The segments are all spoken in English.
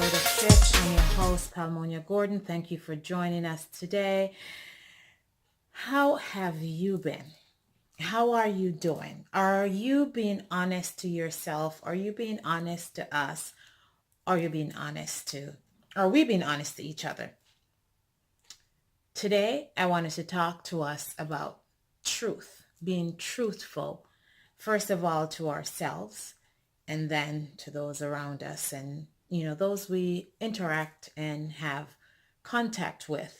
episode of Shift. I'm your host, Palmonia Gordon. Thank you for joining us today. How have you been? How are you doing? Are you being honest to yourself? Are you being honest to us? Are we being honest to each other? Today, I wanted to talk to us about truth, being truthful, first of all to ourselves, and then to those around us and, those we interact and have contact with.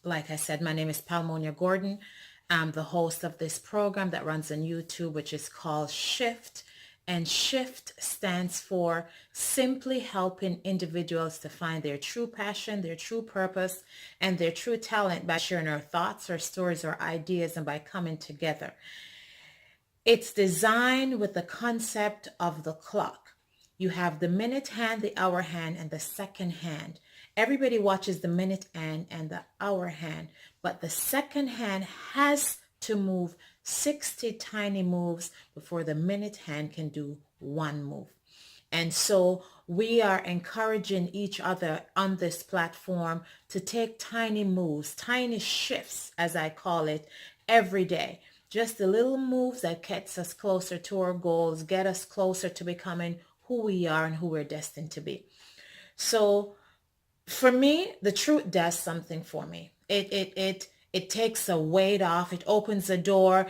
Like I said, my name is Palmonia Gordon. I'm the host of this program that runs on YouTube, which is called S.H.I.F.T. And S.H.I.F.T stands for simply helping individuals to find their true passion, their true purpose, and their true talent by sharing our thoughts, our stories, our ideas, and by coming together. It's designed with the concept of the clock. You have the minute hand, the hour hand, and the second hand. Everybody watches the minute hand and the hour hand, but the second hand has to move 60 tiny moves before the minute hand can do one move. And so we are encouraging each other on this platform to take tiny moves, tiny shifts, as I call it, every day. Just the little moves that gets us closer to our goals, get us closer to becoming who we are and who we're destined to be. So for me, the truth does something for me. It takes a weight off. It opens a door.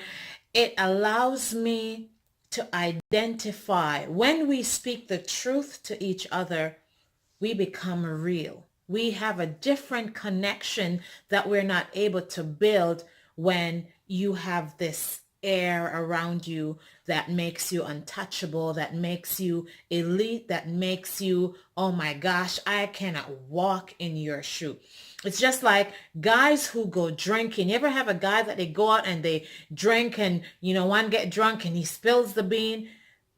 It allows me to identify when we speak the truth to each other, we become real. We have a different connection that we're not able to build when you have this air around you that makes you untouchable, that makes you elite, that makes you, oh my gosh, I cannot walk in your shoe. It's just like guys who go drinking. You ever have a guy that they go out and they drink and, one get drunk and he spills the bean?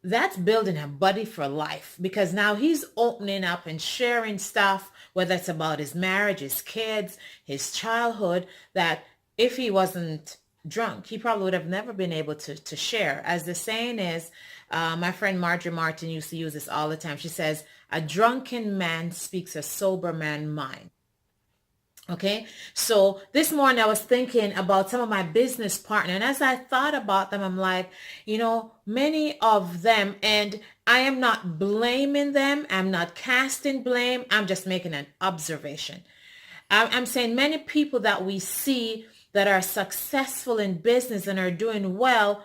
That's building a buddy for life, because now he's opening up and sharing stuff, whether it's about his marriage, his kids, his childhood, that if he wasn't drunk, he probably would have never been able to share. As the saying is, my friend Marjorie Martin used to use this all the time. She says, a drunken man speaks a sober man's mind. Okay, so this morning I was thinking about some of my business partners, and as I thought about them, I'm like, many of them, and I am not blaming them. I'm not casting blame. I'm just making an observation. I'm saying many people that we see that are successful in business and are doing well,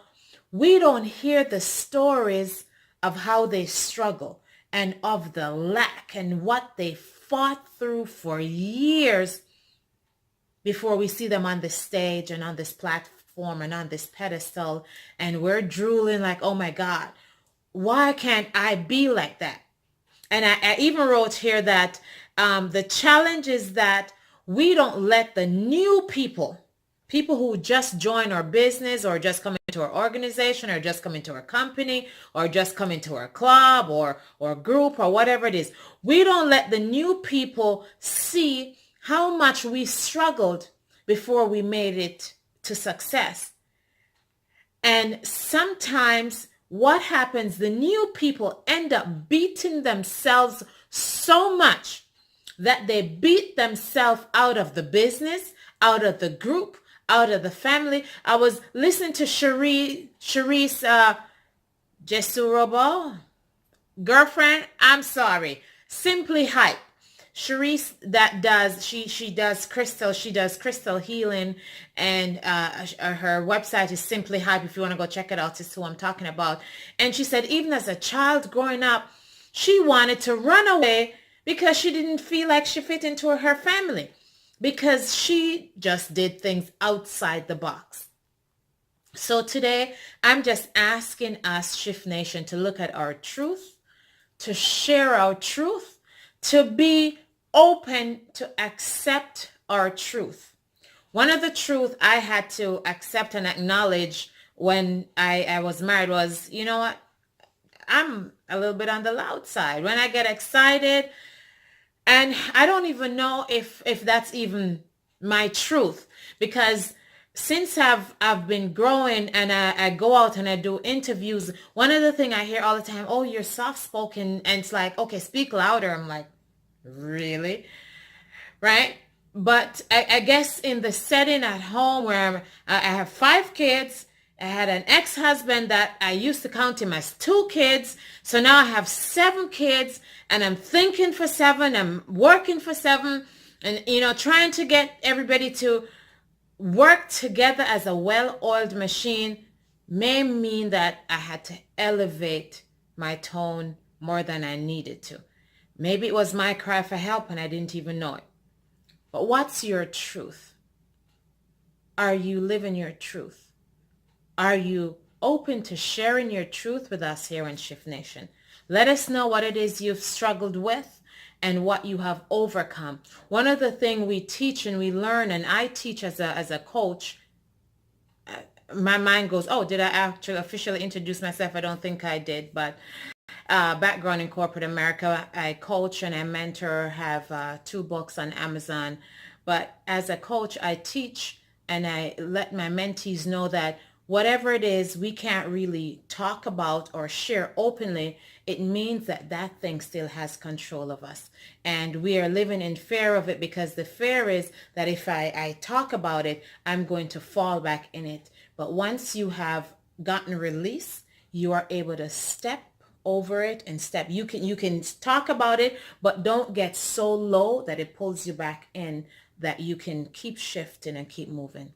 we don't hear the stories of how they struggle and of the lack and what they fought through for years before we see them on the stage and on this platform and on this pedestal, and we're drooling like, oh my God, why can't I be like that? And I even wrote here that the challenge is that we don't let the new people who just join our business or just come into our organization or just come into our company or just come into our club or group or whatever it is, we don't let the new people see how much we struggled before we made it to success. And sometimes what happens, the new people end up beating themselves so much that they beat themselves out of the business, out of the group, out of the family. I was listening to Cherise Jesurobo, girlfriend, I'm sorry, Simply Hype. Cherise that does, she does crystal healing, and her website is Simply Hype. If you want to go check it out, it's who I'm talking about. And she said even as a child growing up, she wanted to run away because she didn't feel like she fit into her family, because she just did things outside the box. So today, I'm just asking us, Shift Nation, to look at our truth, to share our truth, to be open to accept our truth. One of the truth I had to accept and acknowledge when I was married was, you know what? I'm a little bit on the loud side. When I get excited, and I don't even know if that's even my truth, because since I've been growing and I go out and I do interviews, one of the things I hear all the time, oh, you're soft spoken, and it's like, okay, speak louder. I'm like, really? Right? But I guess in the setting at home where I have 5 kids, I had an ex-husband that I used to count him as 2 kids. So now I have 7 kids and I'm thinking for 7, I'm working for 7, and, trying to get everybody to work together as a well-oiled machine may mean that I had to elevate my tone more than I needed to. Maybe it was my cry for help and I didn't even know it. But what's your truth? Are you living your truth? Are you open to sharing your truth with us here in Shift Nation? Let us know what it is you've struggled with and what you have overcome. One of the things we teach and we learn, and I teach as a coach, my mind goes, oh, did I actually officially introduce myself? I don't think I did, but background in corporate America. I coach and I mentor, have 2 books on Amazon. But as a coach, I teach and I let my mentees know that whatever it is we can't really talk about or share openly, it means that that thing still has control of us. And we are living in fear of it because the fear is that if I talk about it, I'm going to fall back in it. But once you have gotten release, you are able to step over it and step. You can talk about it, but don't get so low that it pulls you back in, that you can keep shifting and keep moving.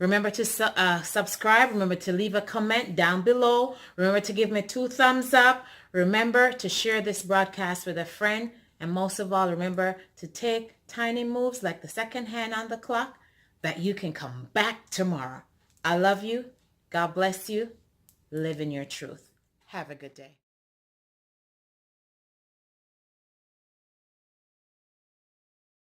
Remember to subscribe. Remember to leave a comment down below. Remember to give me 2 thumbs up. Remember to share this broadcast with a friend. And most of all, remember to take tiny moves like the second hand on the clock, that you can come back tomorrow. I love you. God bless you. Live in your truth. Have a good day.